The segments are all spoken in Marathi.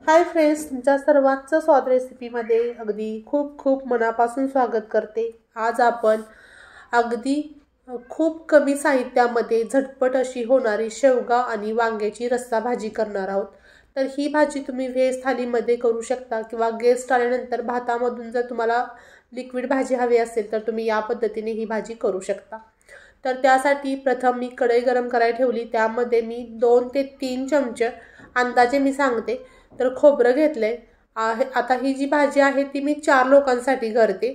हाय फ्रेंड्स, तुमच्या सर्वांचं स्वाद रेसिपीमध्ये अगदी खूप खूप मनापासून स्वागत करते। आज आपण अगदी खूप कमी साहित्यामध्ये झटपट अशी होणारी शेवगा आणि वांग्याची रस्सा भाजी करणार आहोत। तर ही भाजी तुम्ही व्हेज थालीमध्ये करू शकता किंवा गेस्ट आल्यानंतर भातामधून जर तुम्हाला लिक्विड भाजी हवी असेल तर तुम्ही या पद्धतीने ही भाजी करू शकता। तर त्यासाठी प्रथम मी कढई गरम करायला ठेवली। त्यामध्ये मी 2 ते 3 चमचे अंदाजे मी सांगते तर खोबरं घेतलंय। आता ही जी भाजी आहे ती मी 4 लोकांसाठी करते।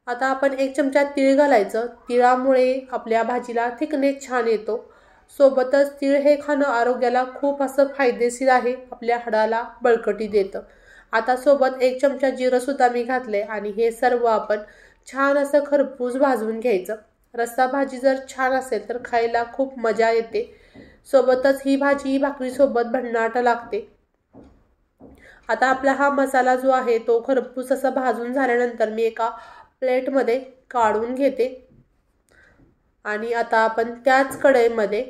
आता आपण 1 चमचा तीळ घालायचं। तिळामुळे आपल्या भाजीला थिकनेस छान येतो। सोबतच तीळ हे खाणं आरोग्याला खूप असं फायदेशीर आहे, आपल्या हाडाला बळकटी देतं। आता सोबत 1 चमचा जिरं सुद्धा मी घातले आणि हे सर्व आपण छान असं खरपूस भाजून घ्यायचं। रस्सा भाजी जर छान असेल तर खायला खूप मजा येते। सोबतच ही भाजी भाकरी सोबत भन्नाट लागते। आता आपला हा मसाला जो आहे तो खरपूस असा भाजून झाल्यानंतर मी एका प्लेटमध्ये काढून घेते आणि आता आपण त्याच कढईमध्ये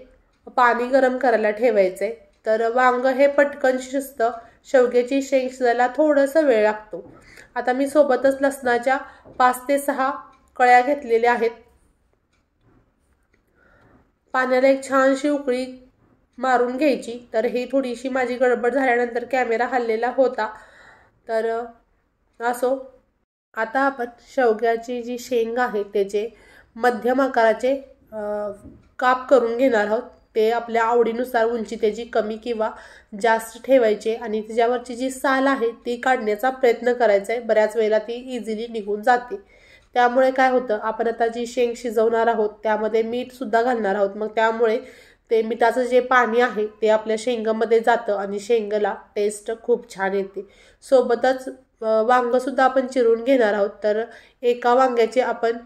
पाणी गरम करायला ठेवायचे। तर वांग हे पटकन शिजतं, शेवग्याची शेंग शिजायला थोडासा वेळ लागतो। आता मी सोबतच लसणाच्या 5 ते 6 कळ्या घेतलेल्या आहेत। पाण्याला एक छानशी उकळी मारून घ्यायची। तर ही थोडीशी माझी गडबड झाल्यानंतर कॅमेरा हललेला होता, तर असो। आता आपण शेवग्याची जी शेंग आहे त्याचे मध्यम आकाराचे काप करून घेणार आहोत। ते आपल्या आवडीनुसार उंची त्याची कमी किंवा जास्त ठेवायचे आणि त्याच्यावरची जी साल आहे ती काढण्याचा प्रयत्न करायचा आहे। बऱ्याच वेळेला ती इझिली निघून जाते। त्यामुळे काय होतं, आपण आता जी शेंग शिजवणार आहोत त्यामध्ये मीठ सुद्धा घालणार आहोत। मग त्यामुळे ते मिठाचं जे पाणी आहे ते आपल्या शेंगामध्ये जातं आणि शेंगाला टेस्ट खूप छान येते। सोबतच वांग सुद्धा आपण चिरून घेणार आहोत। तर एका वांग्याचे आपण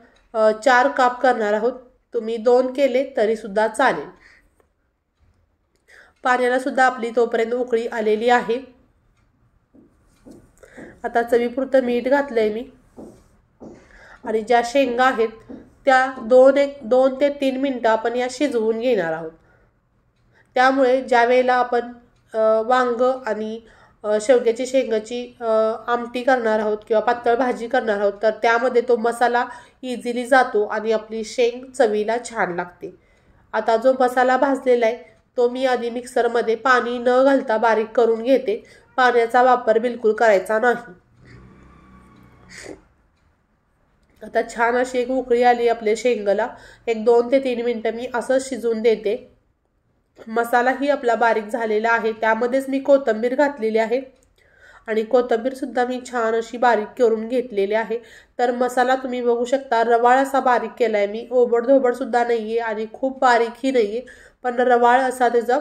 4 काप करणार आहोत। तुम्ही 2 केले तरी सुद्धा चालेल। पाण्याला सुद्धा आपली तोपर्यंत उकळी आलेली आहे। आता चवीपुरतं मीठ घातलंय मी आणि ज्या शेंगा आहेत त्या 2 ते 3 मिनिटं आपण या शिजवून घेणार आहोत। त्यामुळे ज्या वेळेला आपण वांग आणि शेवग्याची शेंगाची आमटी करणार आहोत किंवा पातळ भाजी करणार आहोत तर त्यामध्ये तो मसाला इझिली जातो आणि आपली शेंग चवीला छान लागते। आता जो मसाला भाजलेला आहे तो मी आधी मिक्सरमध्ये पाणी न घालता बारीक करून घेते। पाण्याचा वापर बिलकुल करायचा नाही। आता छान अशी एक उकळी आली आपल्या शेंगाला। एक 2 ते 3 मिनिटं मी असं शिजवून देते। मसालाही आपला बारीक झालेला आहे। त्यामध्येच मी कोथिंबीर घातलेली आहे आणि कोथिंबीर सुद्धा मी छान अशी बारीक करून घेतलेली आहे। तर मसाला तुम्ही बघू शकता रवाळ असा बारीक केलाय मी, ओबडधोबड सुद्धा नाहीये आणि खूप बारीकही नाहीये, पण रवाळ असा त्याचं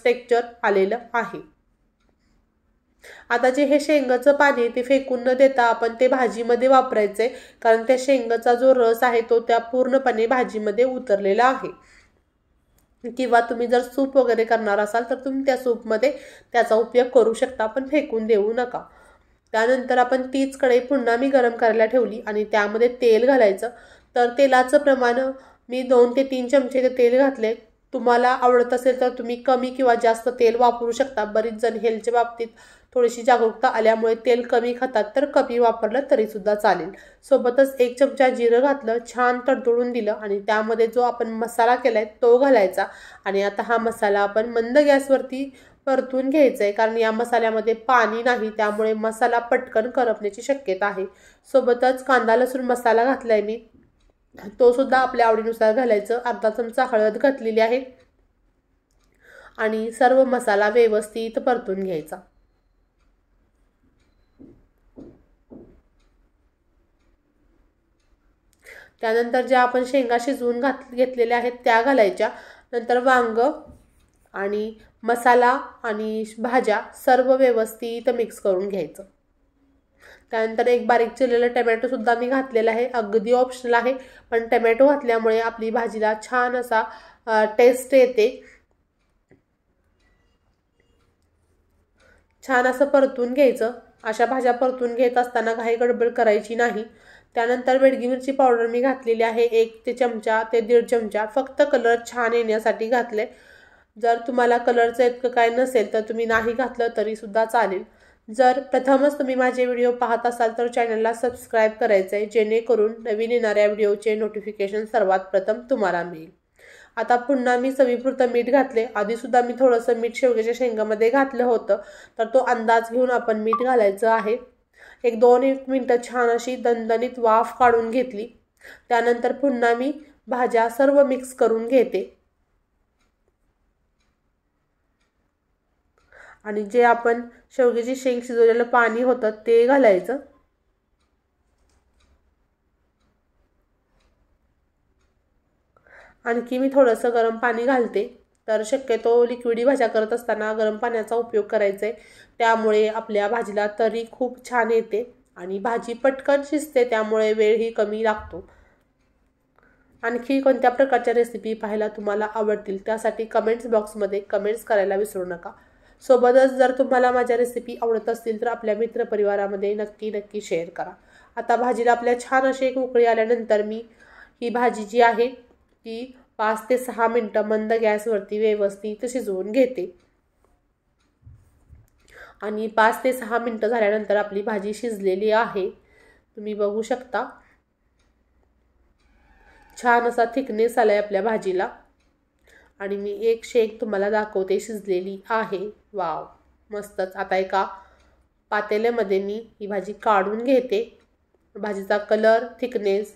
टेक्स्चर आलेलं आहे। आता जे हे शेंगाचं पाणी ते फेकून न देता आपण ते भाजीमध्ये वापरायचंय, कारण त्या शेंगाचा जो रस आहे तो त्या पूर्णपणे भाजीमध्ये उतरलेला आहे। किंवा तुम्ही जर सूप वगैरे करणार असाल तर तुम्ही त्या सूपमध्ये त्याचा उपयोग करू शकता, पण फेकून देऊ नका। त्यानंतर आपण तीच कढई पुन्हा मी गरम करायला ठेवली आणि त्यामध्ये तेल घालायचं। तर तेलाचं प्रमाण मी 2 ते 3 चमचे तेल घातले। तुम्हाला आवडत असेल तर तुम्ही कमी किंवा जास्त तेल वापरू शकता। बरीच जण हेल्थच्या बाबतीत थोडीशी जागरूकता आल्यामुळे तेल कमी खातात, तर कमी वापरलं तरी सुद्धा चालेल। सोबतच 1 चमचा जिरं घातलं, छान तडतडून दिलं आणि त्यामध्ये जो आपण मसाला केलाय तो घालायचा आणि आता हा मसाला आपण मंद गॅसवरती परतून घ्यायचा आहे, कारण या मसाल्यामध्ये पाणी नाही, त्यामुळे मसाला पटकन करपण्याची शक्यता आहे। सोबतच कांदा लसूण मसाला घातलाय मी, तो सुद्धा आपल्या आवडीनुसार घालायचं। अर्धा चमचा हळद घातलेली आहे आणि सर्व मसाला व्यवस्थित परतून घ्यायचा। त्यानंतर ज्या आपण शेंगा शिजवून घेतलेल्या आहेत त्या घालायच्या। नंतर वांग आणि मसाला आणि भाज्या सर्व व्यवस्थित मिक्स करून घ्यायचं। त्यानंतर एक बारीक चिरलेला टोमॅटो सुद्धा मी घातलेला आहे, अगदी ऑप्शनल आहे, पण टोमॅटो घातल्यामुळे आपली भाजीला छान असा टेस्ट येते। छान असं परतून घ्यायचं। अशा भाज्या परतून घेत असताना काही गडबड करायची नाही। त्यानंतर बेडगी मिरची पावडर मी घातलेली आहे, 1 चमचा ते 1.5 चमचा, फक्त कलर छान येण्यासाठी घातले। जर तुम्हाला कलरचं इतकं काय नसेल तर तुम्ही नाही घातलं तरीसुद्धा चालेल. जर प्रथमच तुम्ही माझे व्हिडिओ पाहत असाल तर चॅनलला सबस्क्राईब करायचं आहे, जेणेकरून नवीन येणाऱ्या व्हिडिओचे नोटिफिकेशन सर्वात प्रथम तुम्हाला मिळेल. आता पुन्हा मी चवीपुरतं मीठ घातले. आधीसुद्धा मी थोडंसं मीठ शेवग्याच्या शेंगामध्ये घातलं होतं, तर तो अंदाज घेऊन आपण मीठ घालायचं आहे. एक 2-1 मिनटं छान अशी दणदणीत वाफ काढून घेतली. त्यानंतर पुन्हा मी भाज्या सर्व मिक्स करून घेते आणि जे आपण शेवग्याची शेंग शिजवलेलं पाणी होतं ते घालायचं. आणखी मी थोडंसं गरम पाणी घालते. तर शक्यतो लिक्विडी भाज्या करत असताना गरम पाण्याचा उपयोग करायचा आहे. त्यामुळे आपल्या भाजीला तरी खूप छान येते आणि भाजी पटकन शिजते, त्यामुळे वेळही कमी लागतो. आणखी कोणत्या प्रकारच्या रेसिपी पाहायला तुम्हाला आवडतील त्यासाठी कमेंट्स बॉक्समध्ये कमेंट्स करायला विसरू नका. सोबतच जर तुम्हाला माझ्या रेसिपी आवडत असतील तर आपल्या मित्रपरिवारामध्ये नक्की शेअर करा. आता भाजीला आपल्या छान अशी एक उकळी आल्यानंतर मी ही भाजी जी आहे ती 5 ते 6 मिनटं मंद गॅसवरती व्यवस्थित शिजवून घेते आणि 5 ते 6 मिनटं झाल्यानंतर आपली भाजी शिजलेली आहे. तुम्ही बघू शकता छान असा थिकनेस आलाय आपल्या भाजीला आणि मी एक शेंग तुम्हाला दाखवते शिजलेली आहे. वाव, मस्तच. आता एका पातेल्यामध्ये मी ही भाजी काढून घेते. भाजीचा कलर, थिकनेस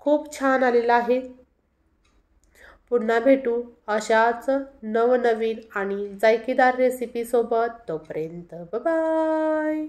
खूप छान आलेला आहे. पुन्हा भेटू अशाच नवनवीन आणि जायकेदार रेसिपी सोबत. तोपर्यंत बाय बाय.